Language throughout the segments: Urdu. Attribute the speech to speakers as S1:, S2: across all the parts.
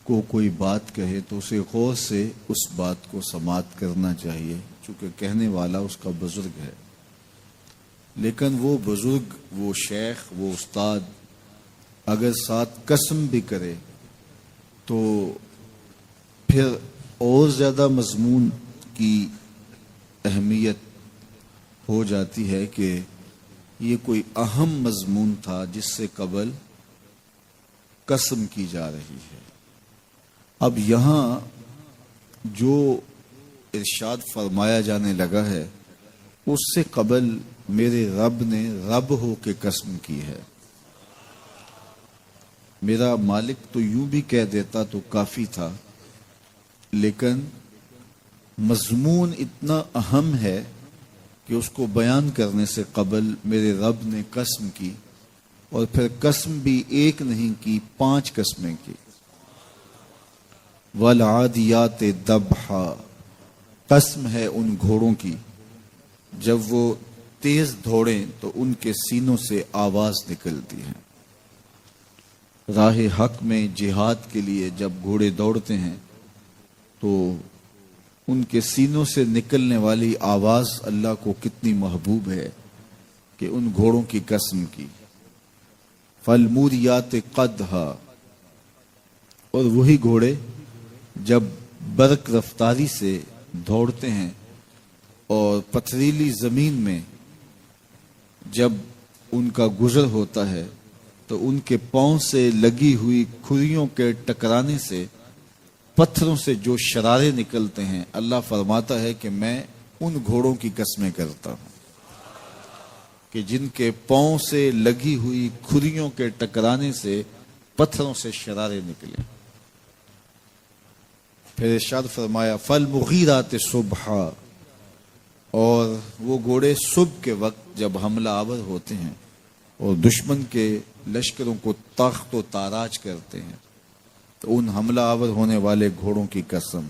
S1: کو کوئی بات کہے تو اسے غور سے اس بات کو سماعت کرنا چاہیے، چونکہ کہنے والا اس کا بزرگ ہے۔ لیکن وہ بزرگ، وہ شیخ، وہ استاد اگر ساتھ قسم بھی کرے تو پھر اور زیادہ مضمون کی اہمیت ہو جاتی ہے کہ یہ کوئی اہم مضمون تھا جس سے قبل قسم کی جا رہی ہے۔ اب یہاں جو ارشاد فرمایا جانے لگا ہے اس سے قبل میرے رب نے رب ہو کے قسم کی ہے۔ میرا مالک تو یوں بھی کہہ دیتا تو کافی تھا، لیکن مضمون اتنا اہم ہے کہ اس کو بیان کرنے سے قبل میرے رب نے قسم کی، اور پھر قسم بھی ایک نہیں کی، 5 قسمیں کی۔ والعادیات ضبحا، قسم ہے ان گھوڑوں کی جب وہ تیز دوڑیں تو ان کے سینوں سے آواز نکلتی ہے۔ راہ حق میں جہاد کے لیے جب گھوڑے دوڑتے ہیں تو ان کے سینوں سے نکلنے والی آواز اللہ کو کتنی محبوب ہے کہ ان گھوڑوں کی قسم کی۔ فالموریات قدحا، اور وہی گھوڑے جب برق رفتاری سے دوڑتے ہیں اور پتھریلی زمین میں جب ان کا گزر ہوتا ہے تو ان کے پاؤں سے لگی ہوئی کھریوں کے ٹکرانے سے پتھروں سے جو شرارے نکلتے ہیں، اللہ فرماتا ہے کہ میں ان گھوڑوں کی قسمیں کرتا ہوں کہ جن کے پاؤں سے لگی ہوئی کھریوں کے ٹکرانے سے پتھروں سے شرارے نکلے۔ پھر ارشاد فرمایا فالمغیرات صبحا، اور وہ گھوڑے صبح کے وقت جب حملہ آور ہوتے ہیں اور دشمن کے لشکروں کو تاخت و تاراج کرتے ہیں تو ان حملہ آور ہونے والے گھوڑوں کی قسم۔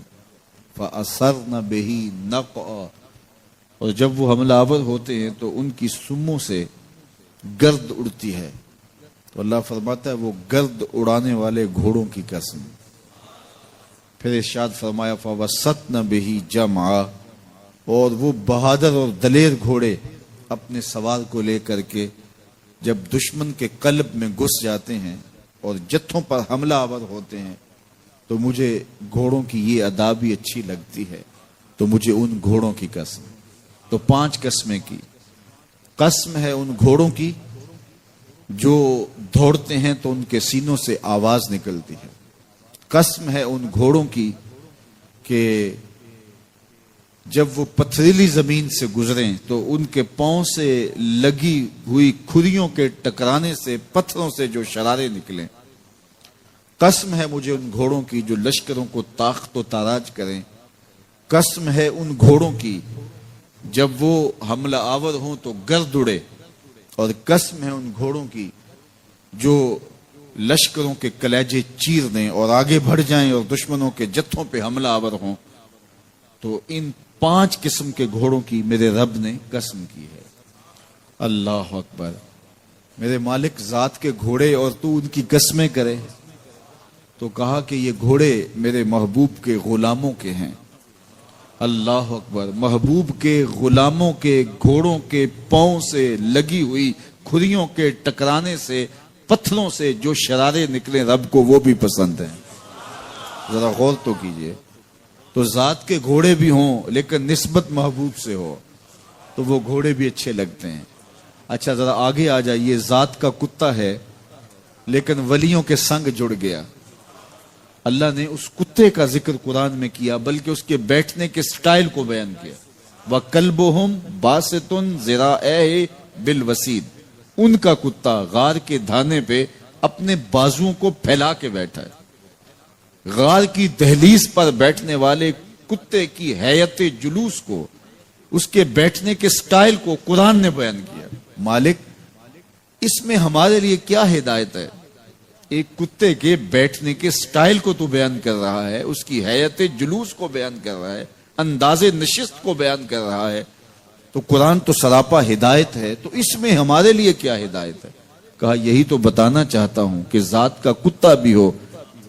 S1: فَأَثَرْنَ بِهِ نَقْعًا، اور جب وہ حملہ آور ہوتے ہیں تو ان کی سموں سے گرد اڑتی ہے، تو اللہ فرماتا ہے وہ گرد اڑانے والے گھوڑوں کی قسم۔ پھر ارشاد فرمایا فَوَسَّطْنَ بِهِ جَمْعًا، اور وہ بہادر اور دلیر گھوڑے اپنے سوار کو لے کر کے جب دشمن کے قلب میں گھس جاتے ہیں اور جتھوں پر حملہ آور ہوتے ہیں تو مجھے گھوڑوں کی یہ ادا بھی اچھی لگتی ہے، تو مجھے ان گھوڑوں کی قسم۔ تو 5 قسمیں کی۔ قسم ہے ان گھوڑوں کی جو دوڑتے ہیں تو ان کے سینوں سے آواز نکلتی ہے۔ قسم ہے ان گھوڑوں کی کہ جب وہ پتھریلی زمین سے گزریں تو ان کے پاؤں سے لگی ہوئی کھریوں کے ٹکرانے سے پتھروں سے جو شرارے نکلیں۔ قسم ہے مجھے ان گھوڑوں کی جو لشکروں کو تاخت و تاراج کریں۔ قسم ہے ان گھوڑوں کی جب وہ حملہ آور ہوں تو گرد اڑے، اور قسم ہے ان گھوڑوں کی جو لشکروں کے کلیجے چیر دیں اور آگے بڑھ جائیں اور دشمنوں کے جتھوں پہ حملہ آور ہوں۔ تو ان 5 قسم کے گھوڑوں کی میرے رب نے قسم کی ہے۔ اللہ اکبر، میرے مالک ذات کے گھوڑے اور تو ان کی قسمیں کرے، تو کہا کہ یہ گھوڑے میرے محبوب کے غلاموں کے ہیں۔ اللہ اکبر، محبوب کے غلاموں کے گھوڑوں کے پاؤں سے لگی ہوئی کھریوں کے ٹکرانے سے پتھروں سے جو شرارے نکلے رب کو وہ بھی پسند ہیں۔ ذرا غور تو کیجئے، تو ذات کے گھوڑے بھی ہوں لیکن نسبت محبوب سے ہو تو وہ گھوڑے بھی اچھے لگتے ہیں۔ اچھا ذرا آگے آ جائیے، ذات کا کتا ہے لیکن ولیوں کے سنگ جڑ گیا۔ اللہ نے اس کتے کا ذکر قرآن میں کیا، بلکہ اس کے بیٹھنے کے سٹائل کو بیان کیا۔ وَكَلْبُهُمْ بَاسِطٌ ذِرَاعَيْهِ بِالْوَسِيدِ، ان کا کتا غار کے دھانے پہ اپنے بازوؤں کو پھیلا کے بیٹھا ہے۔ غار کی دہلیز پر بیٹھنے والے کتے کی حیت جلوس کو، اس کے بیٹھنے کے سٹائل کو قرآن نے بیان کیا۔ مالک اس میں ہمارے لیے کیا ہدایت ہے؟ ایک کتے کے بیٹھنے کے سٹائل کو تو بیان کر رہا ہے، اس کی حیت جلوس کو بیان کر رہا ہے، انداز نشست کو بیان کر رہا ہے، تو قرآن تو سراپا ہدایت ہے، تو اس میں ہمارے لیے کیا ہدایت ہے؟ کہا یہی تو بتانا چاہتا ہوں کہ ذات کا کتا بھی ہو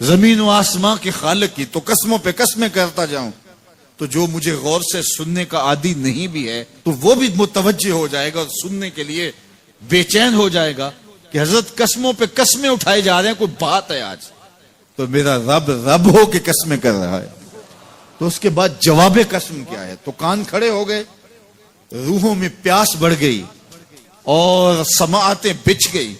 S1: زمین و آسمان کے خالق کی، تو قسموں پہ قسمیں کرتا جاؤں تو جو مجھے غور سے سننے کا عادی نہیں بھی ہے تو وہ بھی متوجہ ہو جائے گا اور سننے کے لیے بے چین ہو جائے گا کہ حضرت قسموں پہ قسمیں اٹھائے جا رہے ہیں، کوئی بات ہے آج تو میرا رب رب ہو کے قسمیں کر رہا ہے۔ تو اس کے بعد جواب قسم کیا ہے؟ تو کان کھڑے ہو گئے، روحوں میں پیاس بڑھ گئی اور سماعتیں بچھ گئی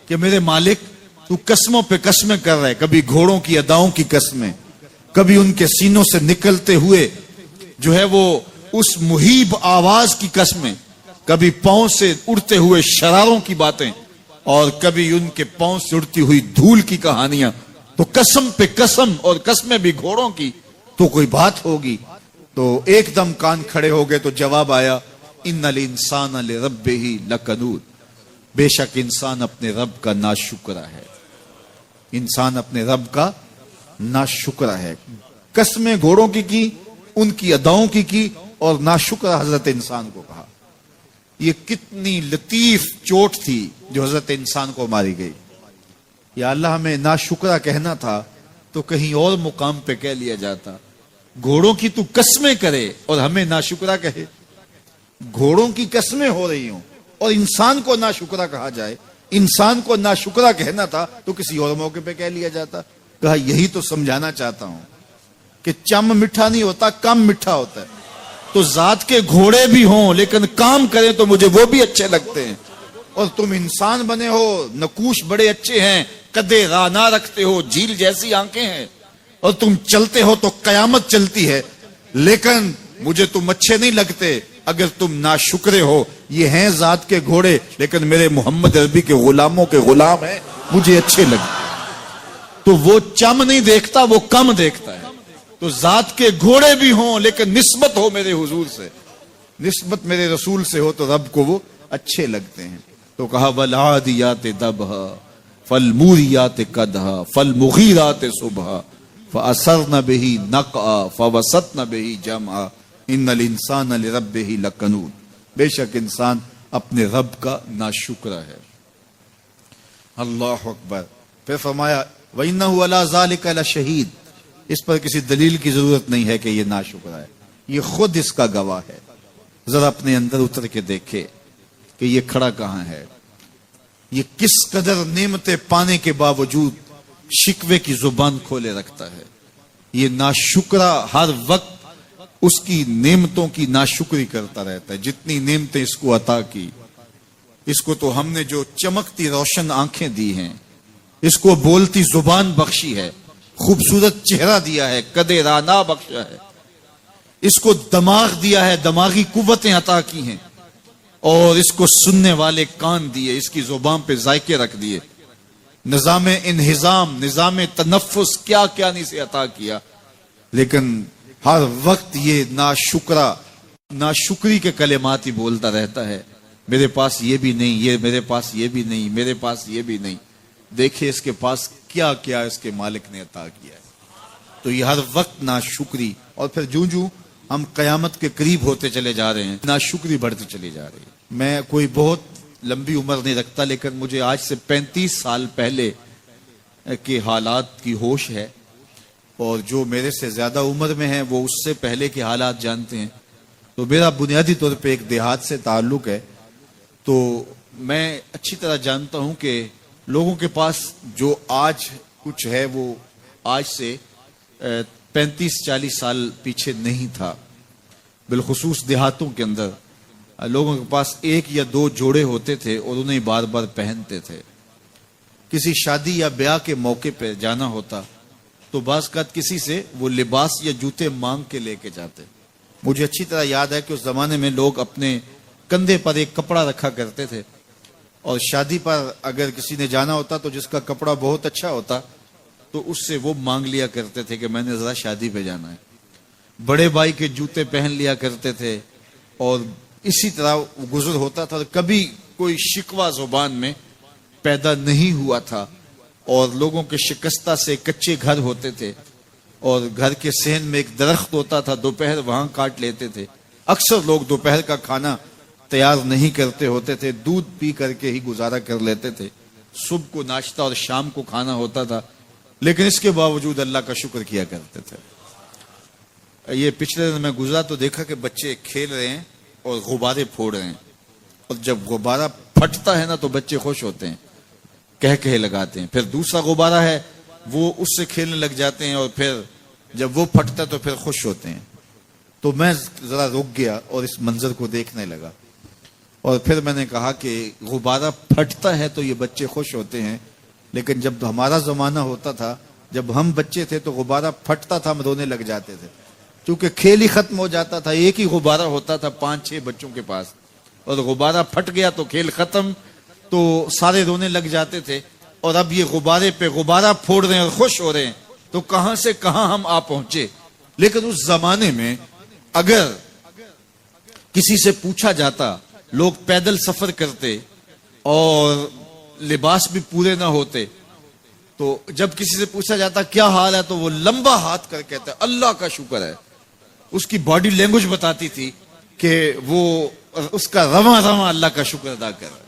S1: کہ میرے مالک تو قسموں پہ قسمیں کر رہے، کبھی گھوڑوں کی اداؤں کی قسمیں، کبھی ان کے سینوں سے نکلتے ہوئے جو ہے وہ اس مہیب آواز کی قسمیں، کبھی پاؤں سے اڑتے ہوئے شراروں کی باتیں، اور کبھی ان کے پاؤں سے اڑتی ہوئی دھول کی کہانیاں۔ تو قسم پہ قسم، اور قسمیں بھی گھوڑوں کی، تو کوئی بات ہوگی۔ تو ایک دم کان کھڑے ہو گئے تو جواب آیا، ان الانسان لربہ لکنود، بے شک انسان اپنے رب کا ناشکرا ہے، انسان اپنے رب کا ناشکرا ہے۔ قسمیں گھوڑوں کی ان کی اداؤں کی اور ناشکرا حضرت انسان کو کہا۔ یہ کتنی لطیف چوٹ تھی جو حضرت انسان کو ماری گئی۔ یا اللہ ہمیں ناشکرا کہنا تھا تو کہیں اور مقام پہ کہہ لیا جاتا۔ گھوڑوں کی تو قسمیں کرے اور ہمیں ناشکرا کہے، گھوڑوں کی قسمیں ہو رہی ہوں اور انسان کو ناشکرا کہا جائے، انسان کو ناشکرا کہنا تھا تو کسی اور موقع پہ کہہ لیا جاتا۔ کہا یہی تو سمجھانا چاہتا ہوں کہ چم میٹھا نہیں ہوتا، کم میٹھا ہوتا ہے۔ تو ذات کے گھوڑے بھی ہوں لیکن کام کریں تو مجھے وہ بھی اچھے لگتے ہیں، اور تم انسان بنے ہو، نقوش بڑے اچھے ہیں، قدے رانا رکھتے ہو، جھیل جیسی آنکھیں ہیں، اور تم چلتے ہو تو قیامت چلتی ہے، لیکن مجھے تم اچھے نہیں لگتے اگر تم ناشکرے ہو۔ یہ ہیں ذات کے گھوڑے لیکن میرے محمد عربی کے غلاموں کے غلام ہیں، مجھے اچھے لگتے۔ تو وہ چم نہیں دیکھتا، وہ کم دیکھتا ہے۔ تو ذات کے گھوڑے بھی ہوں لیکن نسبت ہو میرے حضور سے، نسبت میرے رسول سے ہو تو رب کو وہ اچھے لگتے ہیں۔ تو کہا والعادیات ضبحا فالموریات قدحا فالمغیرات صبحا فاثرن به نقعا فوسطن به جمعا ان الانسان لربہ لکنود، بے شک انسان اپنے رب کا ناشکرا ہے۔ اللہ اکبر۔ پھر فرمایا وَإِنَّهُ عَلَى ذَلِكَ لَشَهِيدٌ، اس پر کسی دلیل کی ضرورت نہیں ہے کہ یہ ناشکرا ہے، یہ خود اس کا گواہ ہے۔ ذرا اپنے اندر اتر کے دیکھے کہ یہ کھڑا کہاں ہے، یہ کس قدر نعمتیں پانے کے باوجود شکوے کی زبان کھولے رکھتا ہے۔ یہ ناشکرا ہر وقت اس کی نعمتوں کی ناشکری کرتا رہتا ہے۔ جتنی نعمتیں اس کو عطا کی، اس کو تو ہم نے جو چمکتی روشن آنکھیں دی ہیں، اس کو بولتی زبان بخشی ہے، خوبصورت چہرہ دیا ہے، قد رانا بخشا ہے، اس کو دماغ دیا ہے، دماغی قوتیں عطا کی ہیں، اور اس کو سننے والے کان دیے، اس کی زبان پہ ذائقے رکھ دیے، نظام انہضام، نظام تنفس، کیا کیا نہیں سے عطا کیا، لیکن ہر وقت یہ ناشکری کے کلمات ہی بولتا رہتا ہے۔ میرے پاس یہ بھی نہیں، یہ میرے پاس یہ بھی نہیں، میرے پاس یہ بھی نہیں۔ دیکھیں اس کے پاس کیا کیا اس کے مالک نے عطا کیا ہے۔ تو یہ ہر وقت ناشکری، اور پھر جوں جوں ہم قیامت کے قریب ہوتے چلے جا رہے ہیں، ناشکری بڑھتی چلی جا رہی ہے۔ میں کوئی بہت لمبی عمر نہیں رکھتا، لیکن مجھے آج سے 35 سال پہلے کے حالات کی ہوش ہے، اور جو میرے سے زیادہ عمر میں ہیں وہ اس سے پہلے کے حالات جانتے ہیں۔ تو میرا بنیادی طور پہ ایک دیہات سے تعلق ہے، تو میں اچھی طرح جانتا ہوں کہ لوگوں کے پاس جو آج کچھ ہے وہ آج سے 35-40 سال پیچھے نہیں تھا۔ بالخصوص دیہاتوں کے اندر لوگوں کے پاس 1 یا 2 جوڑے ہوتے تھے اور انہیں بار بار پہنتے تھے۔ کسی شادی یا بیاہ کے موقع پہ جانا ہوتا تو بعض اوقات کسی سے وہ لباس یا جوتے مانگ کے لے کے جاتے۔ مجھے اچھی طرح یاد ہے کہ اس زمانے میں لوگ اپنے کندھے پر ایک کپڑا رکھا کرتے تھے، اور شادی پر اگر کسی نے جانا ہوتا تو جس کا کپڑا بہت اچھا ہوتا تو اس سے وہ مانگ لیا کرتے تھے کہ میں نے ذرا شادی پہ جانا ہے۔ بڑے بھائی کے جوتے پہن لیا کرتے تھے، اور اسی طرح گزر ہوتا تھا۔ کبھی کوئی شکوہ زبان میں پیدا نہیں ہوا تھا، اور لوگوں کے شکستہ سے کچے گھر ہوتے تھے، اور گھر کے صحن میں ایک درخت ہوتا تھا، دوپہر وہاں کاٹ لیتے تھے۔ اکثر لوگ دوپہر کا کھانا تیار نہیں کرتے ہوتے تھے، دودھ پی کر کے ہی گزارا کر لیتے تھے۔ صبح کو ناشتہ اور شام کو کھانا ہوتا تھا، لیکن اس کے باوجود اللہ کا شکر کیا کرتے تھے. یہ پچھلے دن میں گزرا تو دیکھا کہ بچے کھیل رہے ہیں اور غبارے پھوڑ رہے ہیں, اور جب غبارہ پھٹتا ہے نا تو بچے خوش ہوتے ہیں, کہہ لگاتے ہیں. پھر دوسرا غبارہ ہے وہ اس سے کھیلنے لگ جاتے ہیں, اور پھر جب وہ پھٹتا تو پھر خوش ہوتے ہیں. تو میں ذرا رک گیا اور اس منظر کو دیکھنے لگا, اور پھر میں نے کہا کہ غبارہ پھٹتا ہے تو یہ بچے خوش ہوتے ہیں, لیکن جب ہمارا زمانہ ہوتا تھا, جب ہم بچے تھے تو غبارہ پھٹتا تھا, ہم رونے لگ جاتے تھے, کیونکہ کھیل ہی ختم ہو جاتا تھا. ایک ہی غبارہ ہوتا تھا 5-6 بچوں کے پاس, اور غبارہ پھٹ گیا تو کھیل ختم, تو سارے رونے لگ جاتے تھے. اور اب یہ غبارے پہ غبارہ پھوڑ رہے ہیں اور خوش ہو رہے ہیں, تو کہاں سے کہاں ہم آ پہنچے. لیکن اس زمانے میں اگر کسی سے پوچھا جاتا, لوگ پیدل سفر کرتے اور لباس بھی پورے نہ ہوتے, تو جب کسی سے پوچھا جاتا کیا حال ہے تو وہ لمبا ہاتھ کر کہتا ہے اللہ کا شکر ہے. اس کی باڈی لینگویج بتاتی تھی کہ وہ اس کا رواں رواں اللہ کا شکر ادا کر رہا ہے.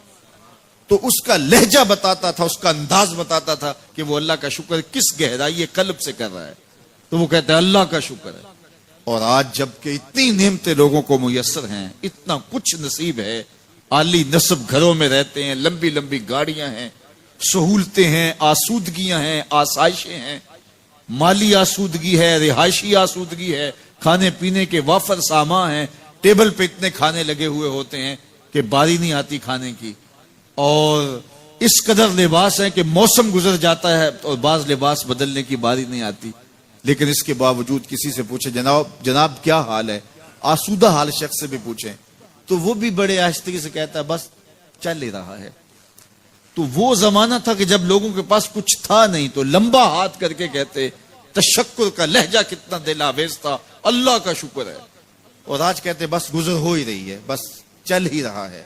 S1: تو اس کا لہجہ بتاتا تھا, اس کا انداز بتاتا تھا کہ وہ اللہ کا شکر کس گہرائی قلب سے کر رہا ہے. تو وہ کہتا ہے اللہ کا شکر ہے. اور آج جب کہ اتنی نعمتیں لوگوں کو میسر ہیں, اتنا کچھ نصیب ہے, عالی نصب گھروں میں رہتے ہیں, لمبی لمبی گاڑیاں ہیں, سہولتیں ہیں, آسودگیاں ہیں, آسائشیں ہیں, مالی آسودگی ہے, رہائشی آسودگی ہے, کھانے پینے کے وافر سامان ہیں, ٹیبل پہ اتنے کھانے لگے ہوئے ہوتے ہیں کہ باری نہیں آتی کھانے کی, اور اس قدر لباس ہے کہ موسم گزر جاتا ہے اور بعض لباس بدلنے کی باری نہیں آتی. لیکن اس کے باوجود کسی سے پوچھے جناب کیا حال ہے, آسودہ حال شخص سے بھی پوچھیں تو وہ بھی بڑے آہستگی سے کہتا ہے بس چل ہی رہا ہے. تو وہ زمانہ تھا کہ جب لوگوں کے پاس کچھ تھا نہیں تو لمبا ہاتھ کر کے کہتے, تشکر کا لہجہ کتنا دل آویز تھا, اللہ کا شکر ہے. اور آج کہتے بس گزر ہو ہی رہی ہے, بس چل ہی رہا ہے.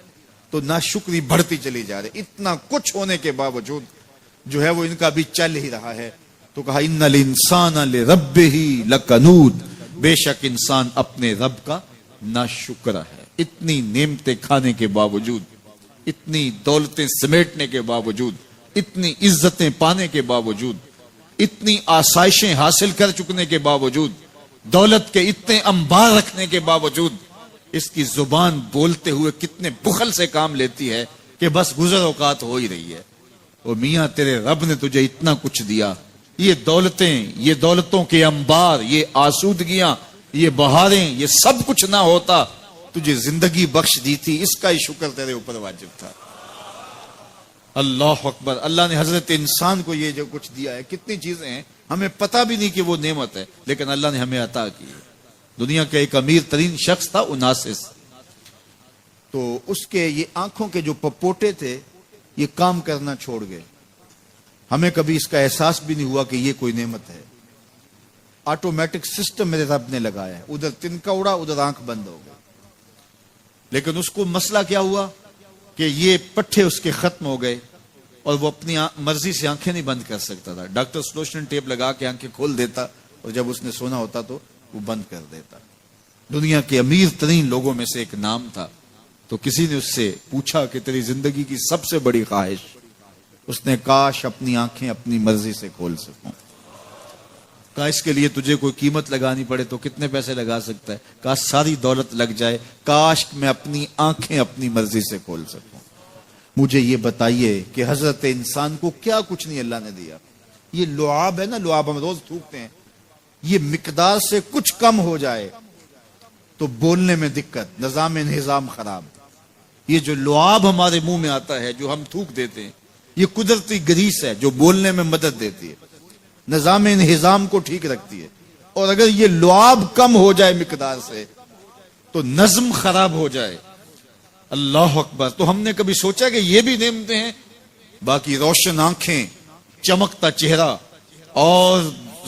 S1: تو ناشکری بڑھتی چلی جا رہی, اتنا کچھ ہونے کے باوجود جو ہے وہ ان کا بھی چل ہی رہا ہے. تو کہا ان الانسان لربہ لکنود, بے شک انسان اپنے رب کا ناشکر ہے. اتنی نعمتیں کھانے کے باوجود, اتنی دولتیں سمیٹنے کے باوجود, اتنی عزتیں پانے کے باوجود, اتنی آسائشیں حاصل کر چکنے کے باوجود, دولت کے اتنے انبار رکھنے کے باوجود, اس کی زبان بولتے ہوئے کتنے بخل سے کام لیتی ہے کہ بس گزر اوقات ہو ہی رہی ہے. وہ میاں تیرے رب نے تجھے اتنا کچھ دیا, یہ دولتیں, یہ دولتوں کے انبار, یہ آسودگیاں, یہ بہاریں, یہ سب کچھ نہ ہوتا, تجھے زندگی بخش دی تھی, اس کا ہی شکر تیرے اوپر واجب تھا. اللہ اکبر. اللہ نے حضرت انسان کو یہ جو کچھ دیا ہے, کتنی چیزیں ہیں ہمیں پتہ بھی نہیں کہ وہ نعمت ہے, لیکن اللہ نے ہمیں عطا کی. دنیا کا ایک امیر ترین شخص تھا اوناسس, تو اس کے یہ آنکھوں کے جو پپوٹے تھے یہ کام کرنا چھوڑ گئے. ہمیں کبھی اس کا احساس بھی نہیں ہوا کہ یہ کوئی نعمت ہے. آٹومیٹک سسٹم میرے رب نے لگایا ہے, ادھر تنکا اڑا, ادھر آنکھ بند ہو گئی. لیکن اس کو مسئلہ کیا ہوا کہ یہ پٹھے اس کے ختم ہو گئے اور وہ اپنی مرضی سے آنکھیں نہیں بند کر سکتا تھا. ڈاکٹر سلوشن ٹیپ لگا کے آنکھیں کھول دیتا اور جب اس نے سونا ہوتا تو وہ بند کر دیتا. دنیا کے امیر ترین لوگوں میں سے ایک نام تھا. تو کسی نے اس سے پوچھا کہ تیری زندگی کی سب سے بڑی خواہش, اس نے کاش اپنی آنکھیں اپنی مرضی سے کھول سکوں. کہا اس کے لیے تجھے کوئی قیمت لگانی پڑے تو کتنے پیسے لگا سکتا ہے؟ کہا ساری دولت لگ جائے, کاش میں اپنی آنکھیں اپنی مرضی سے کھول سکوں. مجھے یہ بتائیے کہ حضرت انسان کو کیا کچھ نہیں اللہ نے دیا. یہ لعاب ہے نا, لعاب ہم روز تھوکتے ہیں, یہ مقدار سے کچھ کم ہو جائے تو بولنے میں دقت, نظام انہضام خراب. یہ جو لعاب ہمارے منہ میں آتا ہے جو ہم تھوک دیتے ہیں, یہ قدرتی گریس ہے جو بولنے میں مدد دیتی ہے, نظام انہضام کو ٹھیک رکھتی ہے. اور اگر یہ لعاب کم ہو جائے مقدار سے تو نظم خراب ہو جائے. اللہ اکبر. تو ہم نے کبھی سوچا کہ یہ بھی نعمتیں ہیں؟ باقی روشن آنکھیں, چمکتا چہرہ اور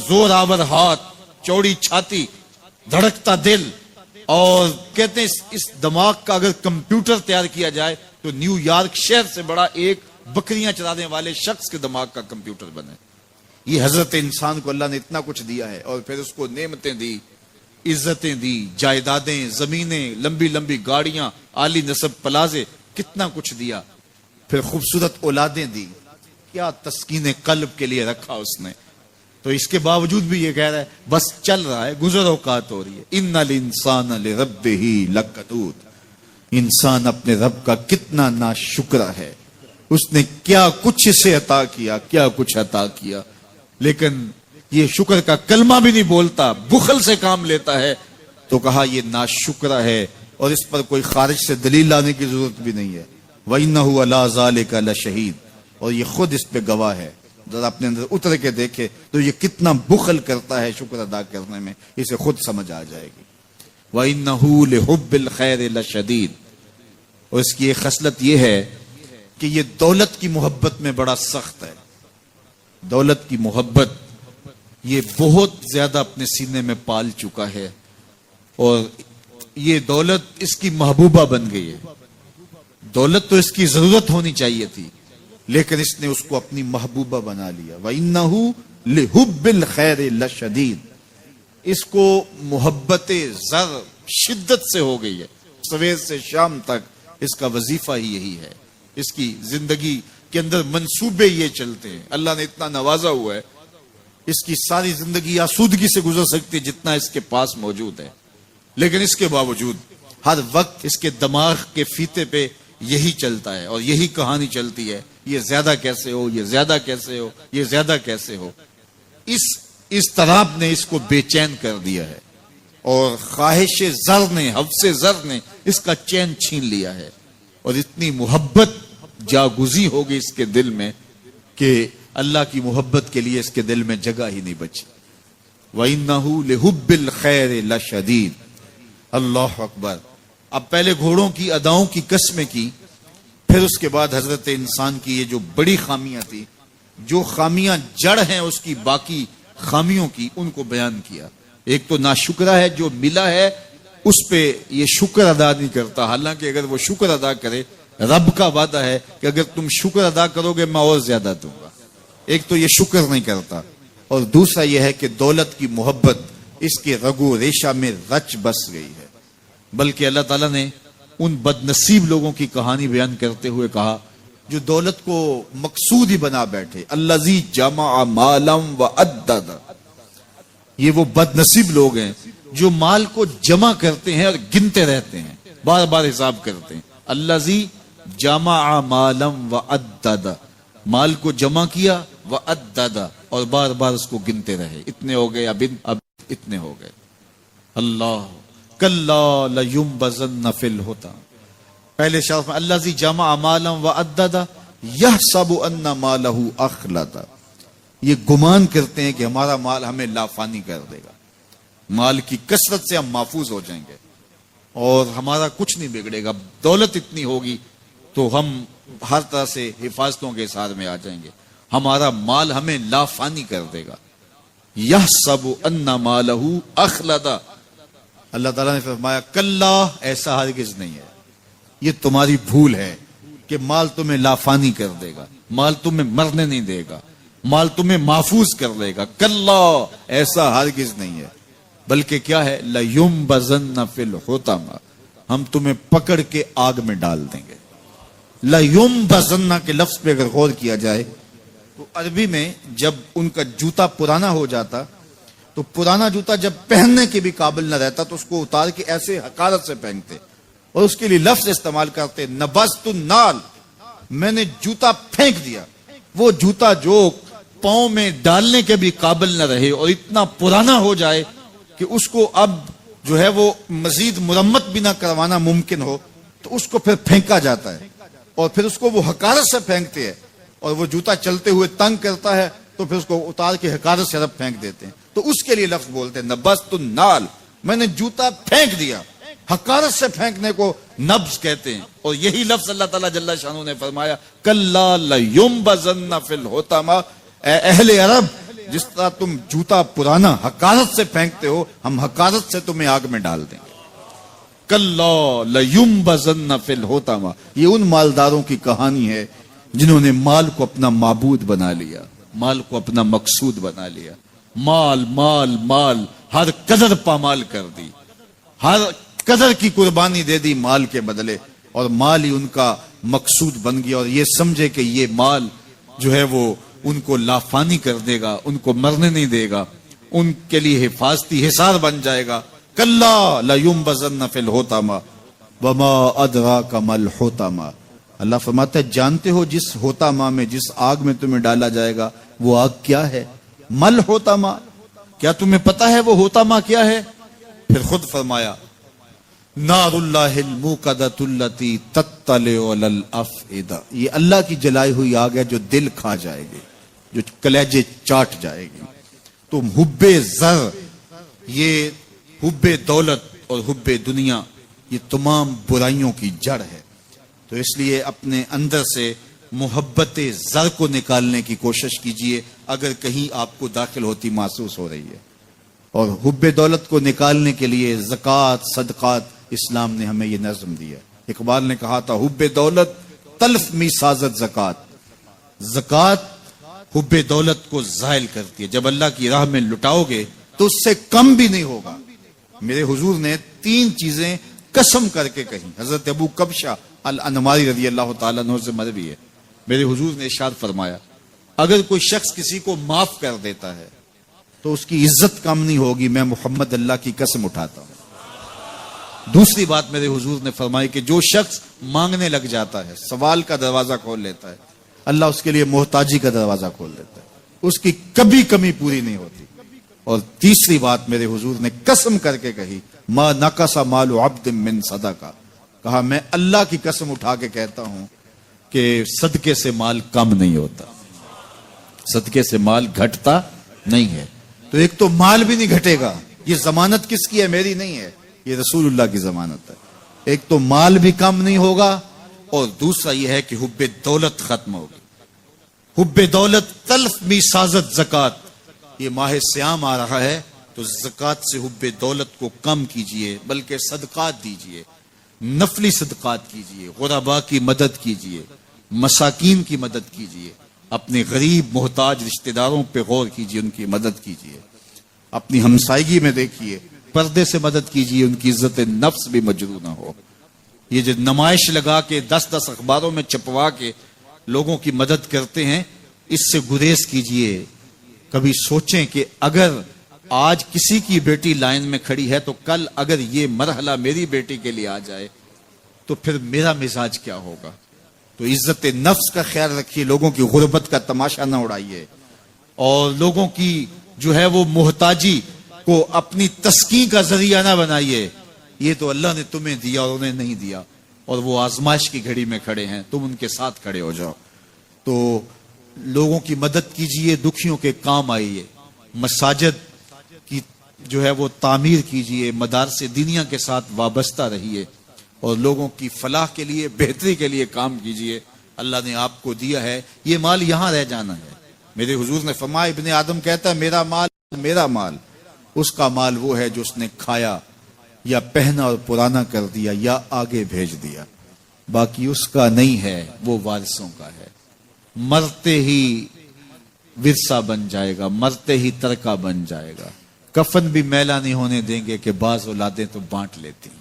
S1: زور آور ہاتھ, چوڑی چھاتی, دھڑکتا دل, اور کہتے ہیں اس دماغ کا اگر کمپیوٹر تیار کیا جائے تو نیو یارک شہر سے بڑا ایک بکریاں چرانے والے شخص کے دماغ کا کمپیوٹر بنے. یہ حضرت انسان کو اللہ نے اتنا کچھ دیا ہے, اور پھر اس کو نعمتیں دی, عزتیں دی, جائیدادیں, زمینیں, لمبی لمبی گاڑیاں, عالی نصب پلازے, کتنا کچھ دیا. پھر خوبصورت اولادیں دی, کیا تسکین قلب کے لیے رکھا اس نے, تو اس کے باوجود بھی یہ کہہ رہا ہے بس چل رہا ہے، گزر اوقات ہو رہی ہے. ان الانسان لربہ لکنود، انسان اپنے رب کا کتنا ناشکرا ہے، اس نے کیا کچھ اسے عطا کیا، کیا کچھ عطا کیا، لیکن یہ شکر کا کلمہ بھی نہیں بولتا، بخل سے کام لیتا ہے. تو کہا یہ ناشکرا ہے اور اس پر کوئی خارج سے دلیل لانے کی ضرورت بھی نہیں ہے. وَإِنَّهُ عَلَىٰ ذَلِكَ لَشَهِيدٌ، اور یہ خود اس پہ گواہ ہے. ذرا اپنے اندر اتر کے دیکھے تو یہ کتنا بخل کرتا ہے شکر ادا کرنے میں، اسے خود سمجھ آ جائے گی. وَإِنَّهُ لِحُبِّ الْخَيْرِ لَشَدِيدٌ، اور اس کی ایک خصلت یہ ہے کہ یہ دولت کی محبت میں بڑا سخت ہے. دولت کی محبت یہ بہت زیادہ اپنے سینے میں پال چکا ہے، اور یہ دولت اس کی محبوبہ بن گئی ہے. دولت تو اس کی ضرورت ہونی چاہیے تھی، لیکن اس نے اس کو اپنی محبوبہ بنا لیا. وَإِنَّهُ لِحُبِّ الْخَيْرِ لَشَدِيدٌ، اس کو محبت زر شدت سے ہو گئی ہے. سویر سے شام تک اس کا وظیفہ ہی یہی ہے، اس کی زندگی کے اندر منصوبے یہ چلتے ہیں. اللہ نے اتنا نوازا ہوا ہے، اس کی ساری زندگی آسودگی سے گزر سکتی ہے جتنا اس کے پاس موجود ہے، لیکن اس کے باوجود ہر وقت اس کے دماغ کے فیتے پہ یہی چلتا ہے اور یہی کہانی چلتی ہے، یہ زیادہ کیسے ہو، یہ زیادہ کیسے ہو، یہ زیادہ کیسے ہو. اس اضطراب نے اس کو بے چین کر دیا ہے، اور خواہش زر نے، حوث زر نے اس کا چین چھین لیا ہے، اور اتنی محبت جاگزی ہوگی اس کے دل میں کہ اللہ کی محبت کے لیے اس کے دل میں جگہ ہی نہیں بچی. وَإِنَّهُ لِحُبِّ الْخَيْرِ لَشَدِيدٌ. اللہ اکبر. اب پہلے گھوڑوں کی اداؤں کی قسمیں کی، پھر اس کے بعد حضرت انسان کی یہ جو بڑی خامیاں تھی، جو خامیاں جڑ ہیں اس کی باقی خامیوں کی، ان کو بیان کیا. ایک تو ناشکرا ہے، جو ملا ہے اس پہ یہ شکر ادا نہیں کرتا، حالانکہ اگر وہ شکر ادا کرے، رب کا وعدہ ہے کہ اگر تم شکر ادا کرو گے میں اور زیادہ دوں گا. ایک تو یہ شکر نہیں کرتا، اور دوسرا یہ ہے کہ دولت کی محبت اس کے رگو ریشہ میں رچ بس گئی ہے. بلکہ اللہ تعالیٰ نے ان بد نصیب لوگوں کی کہانی بیان کرتے ہوئے کہا جو دولت کو مقصود ہی بنا بیٹھے. الذی جمع مالا وعدد، یہ وہ بد نصیب لوگ ہیں جو مال کو جمع کرتے ہیں اور گنتے رہتے ہیں، بار بار حساب کرتے ہیں. الذی جمع مالا وعدد، مال کو جمع کیا، وعدد، اور بار بار اس کو گنتے رہے، اتنے ہو گئے، اب اتنے ہو گئے. اللہ کلا لینبذن فی الحطام. پہلے شرف میں الذی جمع مالا وعدد یحسب ان مالہ اخلد، یہ گمان کرتے ہیں کہ ہمارا مال ہمیں لافانی کر دے گا، مال کی کثرت سے ہم محفوظ ہو جائیں گے اور ہمارا کچھ نہیں بگڑے گا. دولت اتنی ہوگی تو ہم ہر طرح سے حفاظتوں کے ساتھ میں آ جائیں گے، ہمارا مال ہمیں لافانی کر دے گا. یحسب ان مالہ اخلد. اللہ تعالیٰ نے فرمایا کلا، ایسا ہرگز نہیں ہے، یہ تمہاری بھول ہے کہ مال تمہیں لافانی کر دے گا، مال تمہیں مرنے نہیں دے گا، مال تمہیں محفوظ کر لے گا. کلا، ایسا ہرگز نہیں ہے، بلکہ کیا ہے، لَيُنبَذَنَّ فِي الْحُطَمَةِ، ہم تمہیں پکڑ کے آگ میں ڈال دیں گے. لَيُنبَذَنَّ کے لفظ پہ اگر غور کیا جائے تو عربی میں جب ان کا جوتا پرانا ہو جاتا تو پرانا جوتا جب پہننے کے بھی قابل نہ رہتا تو اس کو اتار کے ایسے حقارت سے پہنتے اور اس کے لیے لفظ استعمال کرتے نبذت النال، میں نے جوتا پھینک دیا. وہ جوتا جو پاؤں میں ڈالنے کے بھی قابل نہ رہے اور اتنا پرانا ہو جائے کہ اس کو اب جو ہے وہ مزید مرمت بھی نہ کروانا ممکن ہو، تو اس کو پھر پھینکا جاتا ہے اور پھر اس کو وہ حقارت سے پھینکتے ہیں، اور وہ جوتا چلتے ہوئے تنگ کرتا ہے تو پھر اس کو اتار کے حقارت سے رب پھینک دیتے ہیں. تو اس کے لیے لفظ بولتے ہیں نبذت النال، میں نے جوتا پھینک دیا. حقارت سے پھینکنے کو نبض کہتے ہیں، اور یہی لفظ اللہ تعالیٰ جل شانہ نے فرمایا کلا لینبذن فی الحطمہ. اے اہل عرب، جس طرح تم جوتا پرانا حقارت سے پھینکتے ہو، ہم حقارت سے تمہیں آگ میں ڈال دیں گے. کلا لینبذن فی الحطمہ. یہ ان مالداروں کی کہانی ہے جنہوں نے مال کو اپنا معبود بنا لیا، مال کو اپنا مقصود بنا لیا. مال مال مال، ہر قدر پامال کر دی، ہر قدر کی قربانی دے دی مال کے بدلے، اور مال ہی ان کا مقصود بن گیا. اور یہ سمجھے کہ یہ مال جو ہے وہ ان کو لافانی کر دے گا، ان کو مرنے نہیں دے گا، ان کے لیے حفاظتی حصار بن جائے گا. کلا لینبذن فی الحطمہ وما ادراک ما الحطمہ. اللہ فرماتا ہے جانتے ہو جس حطمہ میں، جس آگ میں تمہیں ڈالا جائے گا وہ آگ کیا ہے؟ مل حطمہ، کیا تمہیں پتا ہے وہ حطمہ کیا ہے؟ پھر خود فرمایا نار اللہ الموقدۃ التی تطلع علی الافئدہ، یہ اللہ کی جلائی ہوئی آگ ہے جو دل کھا جائے گی، جو کلیجے چاٹ جائے گی. تو حب زر، یہ حب دولت اور حب دنیا، یہ تمام برائیوں کی جڑ ہے. تو اس لیے اپنے اندر سے محبت زر کو نکالنے کی کوشش کیجئے اگر کہیں آپ کو داخل ہوتی محسوس ہو رہی ہے. اور حب دولت کو نکالنے کے لیے زکوٰۃ، صدقات، اسلام نے ہمیں یہ نظم دیا. اقبال نے کہا تھا حب دولت تلف می سازت زکوٰۃ. زکوٰۃ حب دولت کو زائل کرتی ہے. جب اللہ کی راہ میں لٹاؤ گے تو اس سے کم بھی نہیں ہوگا. میرے حضور نے 3 چیزیں قسم کر کے کہیں. حضرت ابو کبشہ الانماری رضی اللہ تعالیٰ عنہ سے مروی ہے. میرے حضور نے ارشاد فرمایا اگر کوئی شخص کسی کو معاف کر دیتا ہے تو اس کی عزت کم نہیں ہوگی، میں محمد اللہ کی قسم اٹھاتا ہوں. دوسری بات میرے حضور نے فرمائی کہ جو شخص مانگنے لگ جاتا ہے، سوال کا دروازہ کھول لیتا ہے، اللہ اس کے لیے محتاجی کا دروازہ کھول دیتا ہے، اس کی کبھی کمی پوری نہیں ہوتی. اور تیسری بات میرے حضور نے قسم کر کے کہی ما نقص مال عبد من صدقہ، کہا میں اللہ کی قسم اٹھا کے کہتا ہوں کہ صدقے سے مال کم نہیں ہوتا، صدقے سے مال گھٹتا نہیں ہے. تو ایک تو مال بھی نہیں گھٹے گا، یہ ضمانت کس کی ہے؟ میری نہیں ہے، یہ رسول اللہ کی ضمانت ہے. ایک تو مال بھی کم نہیں ہوگا اور دوسرا یہ ہے کہ حب دولت ختم ہوگی. حب دولت تلف می سازت زکوٰۃ. یہ ماہ سیام آ رہا ہے تو زکوٰۃ سے حب دولت کو کم کیجئے، بلکہ صدقات دیجئے، نفلی صدقات کیجئے، غرباء کی مدد کیجئے، مساکین کی مدد کیجئے، اپنے غریب محتاج رشتہ داروں پہ غور کیجئے، ان کی مدد کیجئے. اپنی ہمسائیگی میں دیکھیے، پردے سے مدد کیجئے، ان کی عزت نفس بھی مجروح نہ ہو. یہ جو نمائش لگا کے 10 اخباروں میں چھپوا کے لوگوں کی مدد کرتے ہیں، اس سے گریز کیجئے. کبھی سوچیں کہ اگر آج کسی کی بیٹی لائن میں کھڑی ہے تو کل اگر یہ مرحلہ میری بیٹی کے لیے آ جائے تو پھر میرا مزاج کیا ہوگا. تو عزت نفس کا خیال رکھیے، لوگوں کی غربت کا تماشا نہ اڑائیے، اور لوگوں کی جو ہے وہ محتاجی کو اپنی تسکین کا ذریعہ نہ بنائیے. یہ تو اللہ نے تمہیں دیا اور انہیں نہیں دیا، اور وہ آزمائش کی گھڑی میں کھڑے ہیں، تم ان کے ساتھ کھڑے ہو جاؤ. تو لوگوں کی مدد کیجئے، دکھیوں کے کام آئیے، مساجد کی جو ہے وہ تعمیر کیجئے، مدارس دینیا کے ساتھ وابستہ رہیے، اور لوگوں کی فلاح کے لیے، بہتری کے لیے کام کیجئے. اللہ نے آپ کو دیا ہے، یہ مال یہاں رہ جانا ہے. میرے حضور نے فرمایا ابن آدم کہتا ہے میرا مال، میرا مال. اس کا مال وہ ہے جو اس نے کھایا یا پہنا اور پرانا کر دیا یا آگے بھیج دیا، باقی اس کا نہیں ہے، وہ وارثوں کا ہے. مرتے ہی ورثہ بن جائے گا، مرتے ہی ترکہ بن جائے گا. کفن بھی میلا نہیں ہونے دیں گے کہ بعض اولادیں تو بانٹ لیتی ہیں.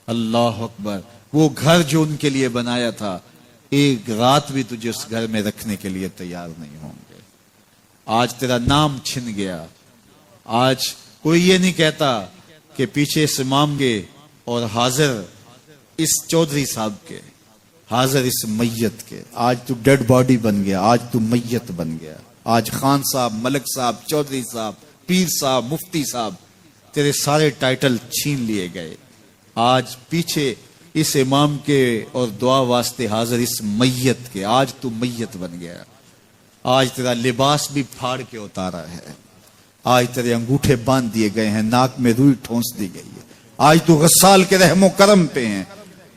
S1: اللہ اکبر. وہ گھر جو ان کے لیے بنایا تھا، ایک رات بھی تجھے اس گھر میں رکھنے کے لیے تیار نہیں ہوں گے. آج تیرا نام چھن گیا. آج کوئی یہ نہیں کہتا کہ پیچھے اس امام کے اور حاضر اس چودھری صاحب کے، حاضر اس میت کے. آج تو ڈیڈ باڈی بن گیا، آج تو میت بن گیا. آج خان صاحب، ملک صاحب، چودھری صاحب، پیر صاحب، مفتی صاحب، تیرے سارے ٹائٹل چھین لیے گئے. آج پیچھے اس امام کے اور دعا واسطے حاضر اس میت کے، آج تو میت بن گیا. آج تیرا لباس بھی پھاڑ کے اتارا ہے. آج تیرے انگوٹھے باندھ دیے گئے ہیں، ناک میں روئی ٹھونس دی گئی ہے. آج تو غسال کے رحم و کرم پہ ہیں،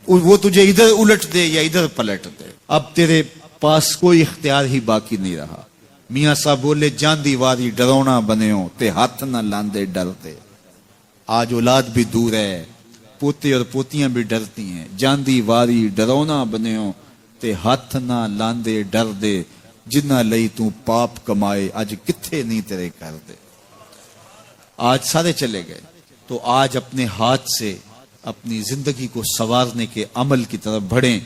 S1: وہ تجھے ادھر الٹ دے یا ادھر پلٹ دے. اب تیرے پاس کوئی اختیار ہی باقی نہیں رہا. میاں صاحب بولے جاندی واری ڈرونا بنےو تے ہاتھ نہ لاندے ڈرتے. آج اولاد بھی دور ہے، پوتے اور پوتیاں بھی ڈرتی ہیں. جاندی واری ڈرونا بنےو تے ہاتھ نہ لاندے ڈر دے. جنہ لئی تو پاپ کمائے اج کتھے نہیں تیرے کر دے. آج سارے چلے گئے. تو آج اپنے ہاتھ سے اپنی زندگی کو سنوارنے کے عمل کی طرف بڑھیں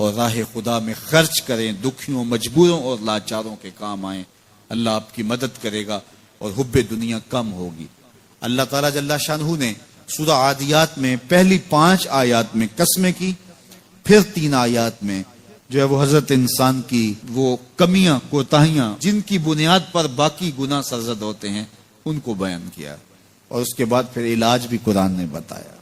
S1: اور راہ خدا میں خرچ کریں، دکھیوں، مجبوروں اور لاچاروں کے کام آئیں، اللہ آپ کی مدد کرے گا اور حب دنیا کم ہوگی۔ اللہ تعالیٰ جل شانہ نے سورہ عادیات میں پہلی 5 آیات میں قسمیں کی، پھر 3 آیات میں جو ہے وہ حضرت انسان کی وہ کمیاں، کوتاہیاں جن کی بنیاد پر باقی گناہ سرزد ہوتے ہیں ان کو بیان کیا، اور اس کے بعد پھر علاج بھی قرآن نے بتایا،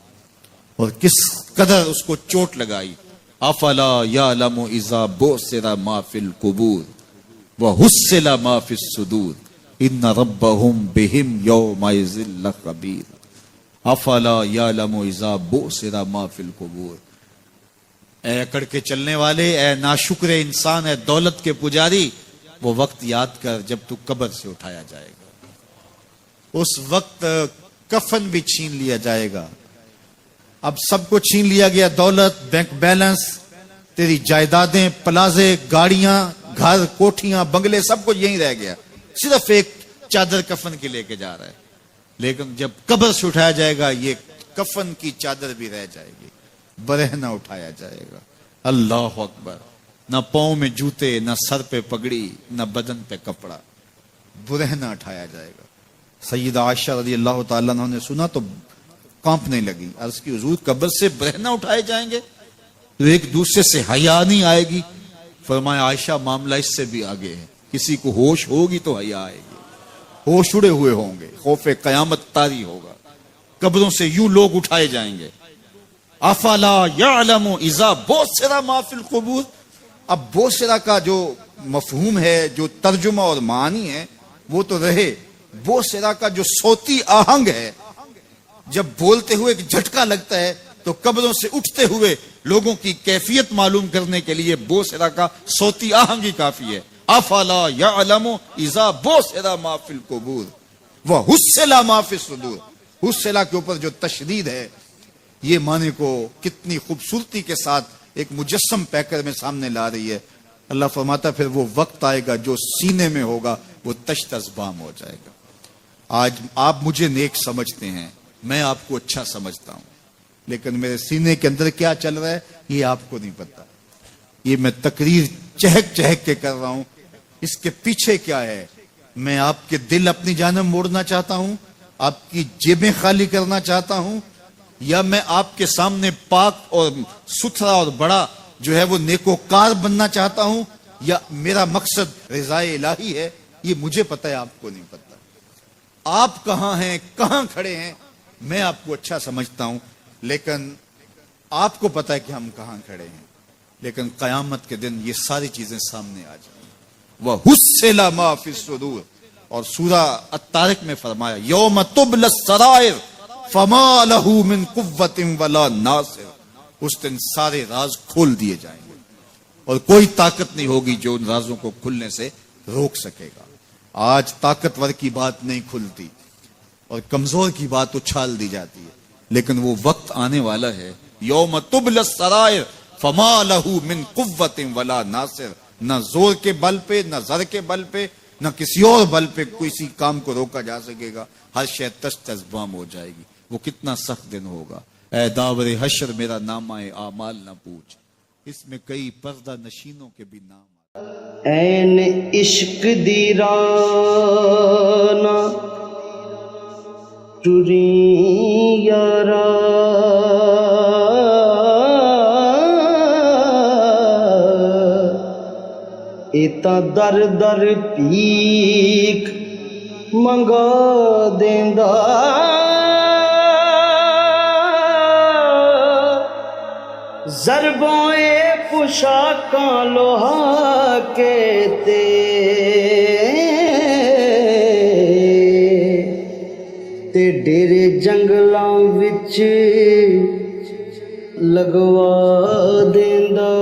S1: اور کس قدر اس کو چوٹ لگائی۔ افلا یعلم اذا بعثر ما فی القبور وحصل ما فی الصدور ان ربهم بهم یومئذ لخبیر۔ افلا یعلم اذا بعثر ما فی القبور، اے اکڑ کے چلنے والے، اے ناشکر انسان، اے دولت کے پجاری، وہ وقت یاد کر جب تو قبر سے اٹھایا جائے گا۔ اس وقت کفن بھی چھین لیا جائے گا۔ اب سب کو چھین لیا گیا، دولت، بینک بیلنس، تیری جائیدادیں، پلازے، گاڑیاں، گھر، کوٹھیاں، بنگلے، سب کچھ یہیں رہ گیا، صرف ایک چادر کفن کی لے کے جا رہا ہے۔ لیکن جب قبر سے اٹھایا جائے گا یہ کفن کی چادر بھی رہ جائے گی، برہنہ اٹھایا جائے گا۔ اللہ اکبر! نہ پاؤں میں جوتے، نہ سر پہ پگڑی، نہ بدن پہ کپڑا، برہنہ اٹھایا جائے گا۔ سیدہ عائشہ رضی اللہ تعالیٰ عنہ نے سنا تو کانپنے لگی، عرض کی حضور قبر سے برہنہ اٹھائے جائیں گے تو ایک دوسرے سے حیا نہیں آئے گی؟ فرمایا عائشہ معاملہ اس سے بھی آگے ہے، کسی کو ہوش ہوگی تو حیا آئے گی، ہوش اڑے ہوئے ہوں گے، خوف قیامت طاری ہوگا، قبروں سے یوں لوگ اٹھائے جائیں گے۔ افلا یعلم اذا بعثر ما فی القبور، اب بوسرا کا جو مفہوم ہے، جو ترجمہ اور معنی ہے وہ تو رہے، بوسرا کا جو صوتی آہنگ ہے، جب بولتے ہوئے ایک جھٹکا لگتا ہے تو قبروں سے اٹھتے ہوئے لوگوں کی کیفیت معلوم کرنے کے لیے بوسرا کا صوتی آہنگ ہی کافی ہے۔ افلا یعلم اذا بعثر ما فی القبور وحصل ما فی الصدور، حصلہ کے اوپر جو تشدید ہے، یہ معنی کو کتنی خوبصورتی کے ساتھ ایک مجسم پیکر میں سامنے لا رہی ہے۔ اللہ فرماتا پھر وہ وقت آئے گا جو سینے میں ہوگا وہ تشت ازبام ہو جائے گا۔ آج آپ مجھے نیک سمجھتے ہیں، میں آپ کو اچھا سمجھتا ہوں، لیکن میرے سینے کے اندر کیا چل رہا ہے یہ آپ کو نہیں پتا۔ یہ میں تقریر چہک چہک کے کر رہا ہوں، اس کے پیچھے کیا ہے؟ میں آپ کے دل اپنی جانب موڑنا چاہتا ہوں، آپ کی جیبیں خالی کرنا چاہتا ہوں، یا میں آپ کے سامنے پاک اور ستھرا اور بڑا جو ہے وہ نیکوکار بننا چاہتا ہوں، یا میرا مقصد رضائے الہی ہے؟ یہ مجھے پتا ہے، آپ کو نہیں پتا۔ آپ کہاں ہیں، کہاں کھڑے ہیں، میں آپ کو اچھا سمجھتا ہوں، لیکن آپ کو پتا ہے کہ ہم کہاں کھڑے ہیں۔ لیکن قیامت کے دن یہ ساری چیزیں سامنے آ جائیں۔ وَحُصِّلَ مَا فِي الصُّدُورِ، اور سورہ الطارق میں فرمایا یوم تبلی السرائر فما لہ من قوت ولا ناصر، اس دن سارے راز کھول دیے جائیں گے اور کوئی طاقت نہیں ہوگی جو ان رازوں کو کھلنے سے روک سکے گا۔ آج طاقتور کی بات نہیں کھلتی اور کمزور کی بات اچھال دی جاتی ہے، لیکن وہ وقت آنے والا ہے یوم تبلی السرائر فما لہ من قوت ولا ناصر، نہ زور کے بل پہ، نہ زر کے بل پہ، نہ کسی اور بل پہ کسی کام کو روکا جا سکے گا، ہر شے تشت ازبام ہو جائے گی۔ وہ کتنا سخت دن ہوگا۔ اے داور حشر میرا نامہ اعمال نہ پوچھ، اس میں کئی پردہ نشینوں کے بھی نام آئے۔
S2: این عشق دی رانا ٹری یارا ایتا در در پیک منگا دیندا، ضربوں پوشاکاں لوہا کے تے ڈیرے جنگلاں وچ لگوا دیندا۔